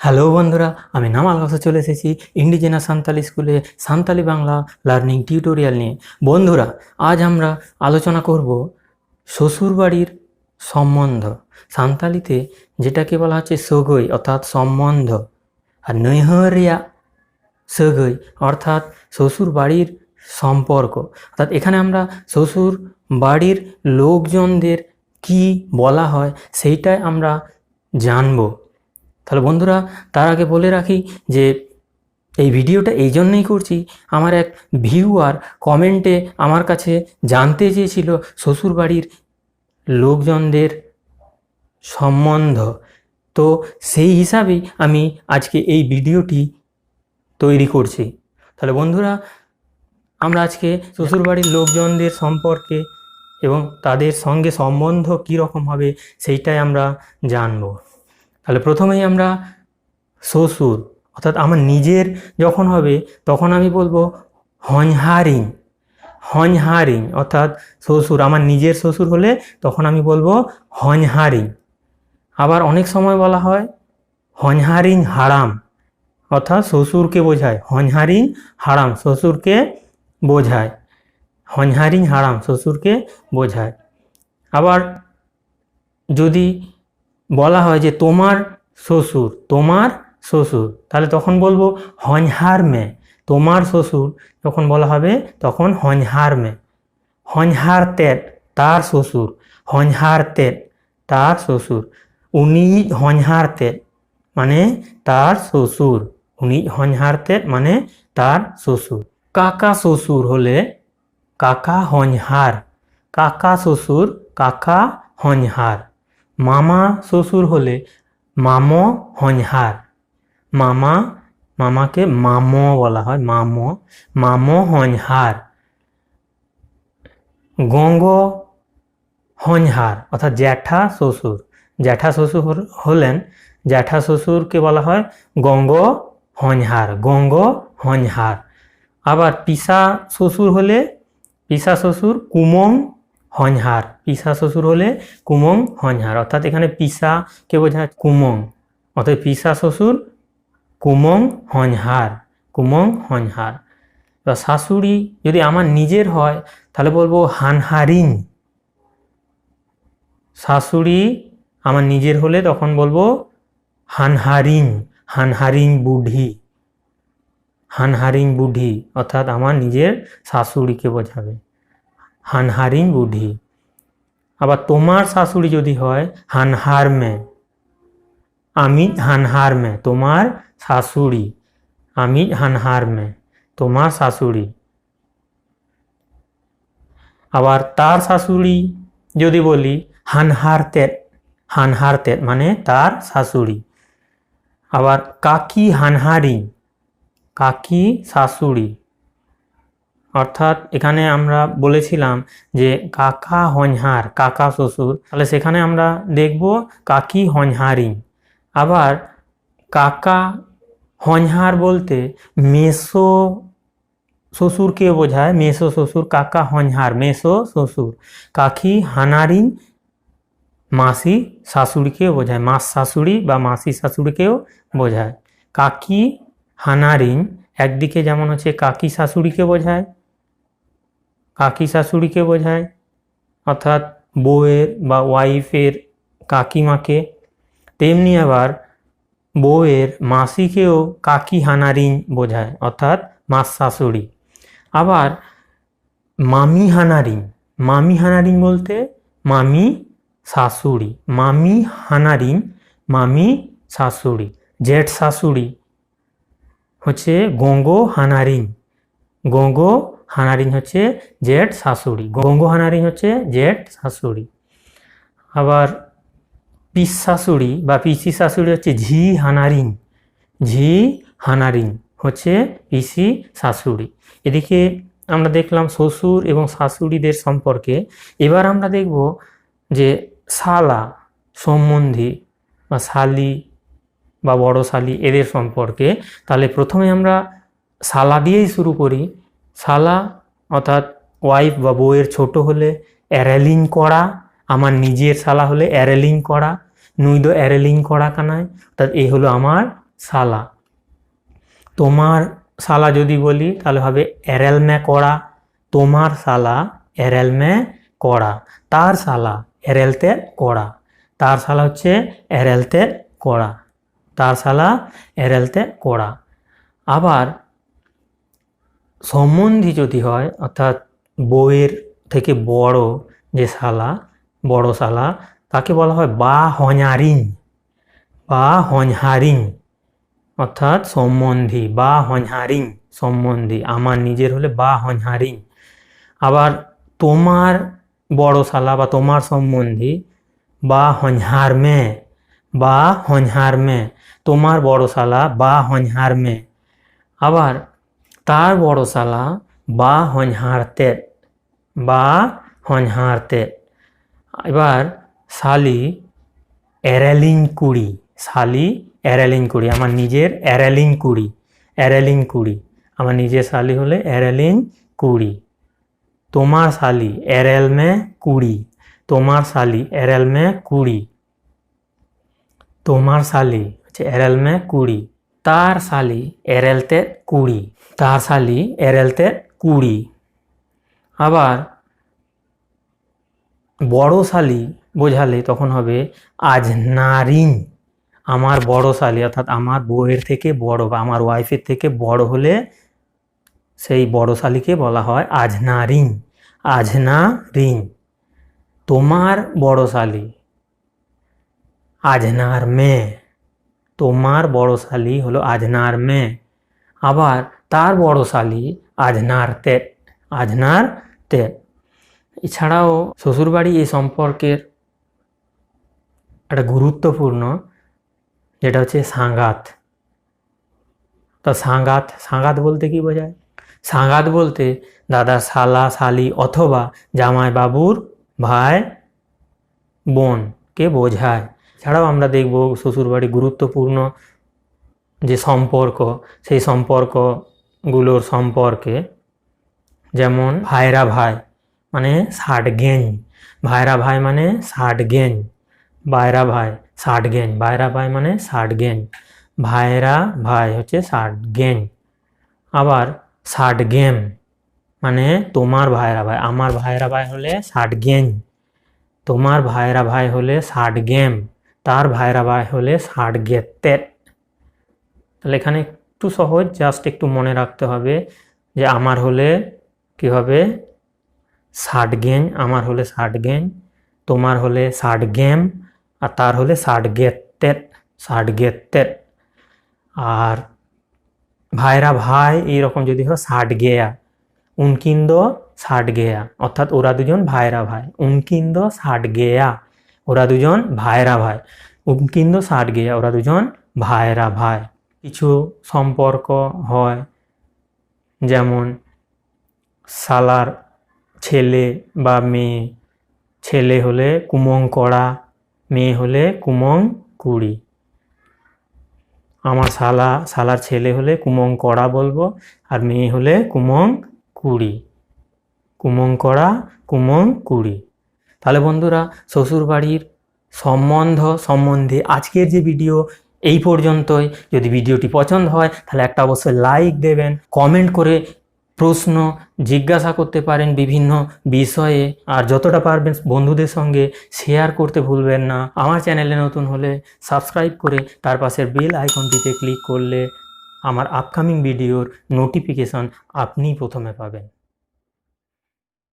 Hello বন্ধুরা, আমি নামাল কাছে চলে এসেছি ইন্ডিজেনাস সান্তালি স্কুলে সান্তালি বাংলা লার্নিং টিউটোরিয়াল নিয়ে। বন্ধুরা, আজ আমরা আলোচনা করব শ্বশুরবাড়ির সম্বন্ধ। সান্তালিতে যেটাকে বলা হচ্ছে সগৈ অর্থাৎ সম্বন্ধ, আর নৈহরিয়া সগৈ অর্থাৎ শ্বশুর বাড়ির সম্পর্ক। অর্থাৎ এখানে আমরা শ্বশুর বাড়ির লোকজনদের কি বলা হয় সেইটাই আমরা জানবো। তাহলে বন্ধুরা, তার আগে বলে রাখি যে এই ভিডিওটা এই জন্যই করছি, আমার এক ভিউয়ার কমেন্টে আমার কাছে জানতে চেয়েছিল শ্বশুরবাড়ির লোকজনদের সম্বন্ধ। তো সেই হিসাবেই আমি আজকে এই ভিডিওটি তৈরি করছি। তাহলে বন্ধুরা, আমরা আজকে শ্বশুরবাড়ির লোকজনদের সম্পর্কে এবং তাদের সঙ্গে সম্বন্ধ কীরকম হবে সেইটাই আমরা জানবো। তাহলে প্রথমেই আমরা শ্বশুর অর্থাৎ আমার নিজের যখন হবে তখন আমি বলবো হঞ্হারিং। হঞ্হারিং অর্থাৎ শ্বশুর, আমার নিজের শ্বশুর হলে তখন আমি বলবো হঞ্হারিং। আবার অনেক সময় বলা হয় হঞ্হারিং হারাম, অর্থাৎ শ্বশুরকে বোঝায়। হঞ্হারিং হারাম শ্বশুরকে বোঝায়। হঞ্হারিং হারাম শ্বশুরকে বোঝায়। আবার যদি বলা হয় যে তোমার শ্বশুর, তোমার শ্বশুর, তাহলে তখন বলবো হঞ্হার মে। তোমার শ্বশুর যখন বলা হবে তখন হঞ্হার মে। হঞ্হার তেট তার শ্বশুর, হঞ্হার তেট তার শ্বশুর। উনি হঞ্হার তেট মানে তার শ্বশুর, উনি হঞ্হার তেট মানে তার শ্বশুর। কাকা শ্বশুর হলে কাকা হঞ্হার, কাকা শ্বশুর কাকা হঞ্হার। মামা শ্বশুর হলে মামো হঞ্হার, মামা, মামাকে মামো বলা হয়, মামো, মামো হঞ্হার। গঙ্গ হঞ্হার অর্থাৎ জ্যাঠা শ্বশুর, জ্যাঠা শ্বশুর হলেন, জ্যাঠা শ্বশুরকে বলা হয় গঙ্গ হঞ্হার, গঙ্গ হঞ্হার। আবার পিসা শ্বশুর হলে, পিসা শ্বশুর কুমং হঞ্হার, পিসা শ্বশুর হলে কুমং হঞ্হার। অর্থাৎ এখানে পিসাকে বোঝায় কুমং, অর্থাৎ পিসা শ্বশুর কুমং হঞ্হার, কুমং হঞ্হার। এবার শাশুড়ি যদি আমার নিজের হয় তাহলে বলবো হানহারিং। শাশুড়ি আমার নিজের হলে তখন বলবো হানহারিং, হানহারিং বুঢি, হানহারিং বুঢি অর্থাৎ আমার নিজের শাশুড়িকে বোঝাবে, হানহারিং বুঢি। আবার তোমার শাশুড়ি যদি হয় হানহার মে, আমি হানহার মে, তোমার শাশুড়ি, আমি হানহার মে, তোমার শাশুড়ি। আবার তার শাশুড়ি যদি বলি হানহার তেট, হানহার তেট মানে তার শাশুড়ি। আবার কাকি হানহারিং, কাকি শাশুড়ি। অর্থাৎ এখানে আমরা বলেছিলাম যে কাকা হঞ্হার, কাকা শ্বশুর, তাহলে সেখানে আমরা দেখব কাকি হঞ্হারিং। আবার কাকা হঞ্হার বলতে মেসো শ্বশুরকে বোঝায়, মেসো শ্বশুর, কাকা হঞ্হার মেসো শ্বশুর। কাকি হানারিং মাসি শাশুড়িকে বোঝায়, মাস শাশুড়ি বা মাসি শাশুড়িকেও বোঝায়। কাকি হানারিং একদিকে যেমন হচ্ছে কাকি শাশুড়িকে বোঝায়, কাকি শাশুড়িকে বোঝায় অর্থাৎ বউয়ের বা ওয়াইফের কাকিমাকে, তেমনি আবার বউয়ের মাসিকেও কাকি হানারিং বোঝায় অর্থাৎ মাস শাশুড়ি। আবার মামি হানারিং, মামি হানারিং বলতে মামি শাশুড়ি, মামি হানারিং মামি শাশুড়ি। জেঠ শাশুড়ি হচ্ছে গঙ্গো হানারিং, গঙ্গো হানারিং হচ্ছে জেঠ শাশুড়ি, গঙ্গো হানারিং হচ্ছে জেঠ শাশুড়ি। আবার পিস শাশুড়ি বা পিসি শাশুড়ি হচ্ছে ঝি হানারিং, ঝি হানারিং হচ্ছে পিসি শাশুড়ি। এদিকে আমরা দেখলাম শ্বশুর এবং শাশুড়িদের সম্পর্কে। এবার আমরা দেখব যে শালা সম্বন্ধী বা শালি বা বড় শালি এদের সম্পর্কে। তাহলে প্রথমে আমরা শালা দিয়েই শুরু করি। শালা অর্থাৎ ওয়াইফ বা বউয়ের ছোট হলে এরেলিং করা, আমার নিজের শালা হলে এরেলিং করা, নুই দো এরেলিং করা কানায়, অর্থাৎ এই হলো আমার শালা। তোমার শালা যদি বলি তাহলে হবে এরেল মে কড়া, তোমার শালা এরেল মে কড়া, তার শালা এরেলতে কড়া, তার শালা হচ্ছে এরেলতে কড়া, তার শালা এরেলতে কড়া। আবার সম্বন্ধী যদি হয় অর্থাৎ বউয়ের থেকে বড় যে শালা, বড় শালা, তাকে বলা হয় বা হঞ্হারিং, বা হঞ্হারিং অর্থাৎ সম্বন্ধী, বা হঞ্হারিং সম্বন্ধী। আমার নিজের হলে বা হঞ্হারিং। আবার তোমার বড় শালা বা তোমার সম্বন্ধী বা হঞ্হার মে, বা হঞ্হার মে, তোমার বড় শালা বা হঞ্হার মে। আবার তার বড় শালা বা হঞ্হারতে, বা হঞ্হারতে। এবার শালি এরেলিং কুড়ি, শালি এরেলিং কুড়ি, আমার নিজের এরেলিং কুড়ি, এরেলিং কুড়ি, আমার নিজের শালি হলে এরেলিং কুড়ি। তোমার শালি এরেল মে কুড়ি, তোমার শালি এরেল মে কুড়ি, তোমার শালি হচ্ছে এরেল মে কুড়ি। তার শালি এরেলতে কুড়ি, তার শালি এরেলতে কুড়ি। আবার বড় শালি বোঝালে তখন হবে আজনারিং, আমার বড় শালি অর্থাৎ আমার বউয়ের থেকে বড় বা আমার ওয়াইফের থেকে বড় হলে সেই বড় শালিকে বলা হয় আজনারিং, আজনারিং। তোমার বড় শালি আজনার মে, তোমার বড় শালি হলো আজনার মে। আবার তার বড় শালি আজনার তে, আজনার তে। এছাড়াও শ্বশুরবাড়ি এই সম্পর্কের একটা গুরুত্বপূর্ণ যেটা হচ্ছে সাঙ্গাত। তা সাঙ্গাত, সাঙ্গাত বলতে কি বোঝায়? সাঙ্গাত বলতে দাদার শালা শালি অথবা জামাই বাবুর ভাই বোনকে বোঝায়। এছাড়াও আমরা দেখব শ্বশুরবাড়ি গুরুত্বপূর্ণ যে সম্পর্ক, সেই সম্পর্কগুলোর সম্পর্কে, যেমন ভাইরা ভাই মানে ষাট গেন, ভাইরা ভাই মানে ষাট গেন, বাইরা ভাই ষাট গেন, বাইরা ভাই মানে ষাট গেন, ভাইরা ভাই হচ্ছে ষাট গেন। আবার ষাট গেম মানে তোমার ভাইরা ভাই, আমার ভাইরা ভাই হলে ষাট গেন, তোমার ভাইরা ভাই হলে ষাট গেম, তার ভাইরা ভাই হলে ষাট গেতের। তাহলে এখানে একটু সহজ, জাস্ট একটু মনে রাখতে হবে যে আমার হলে কি হবে ষাট গেন, আমার হলে ষাট গেন, তোমার হলে ষাট গেম, আর তার হলে ষাট গেতের, ষাট গেতের। আর ভাইরা ভাই এইরকম যদি হয় ষাট গেয়া, উনকিন্দ ষাট গেয়া, অর্থাৎ ওরা দুজন ভাইরা ভাই, উনকিন্দ ষাট গেয়া, ওরা দুজন ভাইরা ভাই, উনকিন্দ ষাট গেয়া, ওরা দুজন ভাইরা ভাই। কিছু সম্পর্ক হয় যেমন শালার ছেলে বা মেয়ে, ছেলে হলে কুমং কড়া, মেয়ে হলে কুমং কুড়ি। আমার শালা, শালার ছেলে হলে কুমং কড়া বলবো, আর মেয়ে হলে কুমং কুড়ি, কুমং কড়া কুমং কুড়ি। তাহলে বন্ধুরা শ্বশুরবাড়ির সম্বন্ধ সম্বন্ধে আজকের যে ভিডিও এই পর্যন্তই। যদি ভিডিওটি পছন্দ হয় তাহলে একটা অবশ্যই লাইক দেবেন, কমেন্ট করে প্রশ্ন জিজ্ঞাসা করতে পারেন বিভিন্ন বিষয়ে, আর যতটা পারবেন বন্ধুদের সঙ্গে শেয়ার করতে ভুলবেন না। আমার চ্যানেলে নতুন হলে সাবস্ক্রাইব করে তার পাশের বেল আইকনটিতে ক্লিক করলে আমার আপকামিং ভিডিওর নোটিফিকেশন আপনিই প্রথমে পাবেন।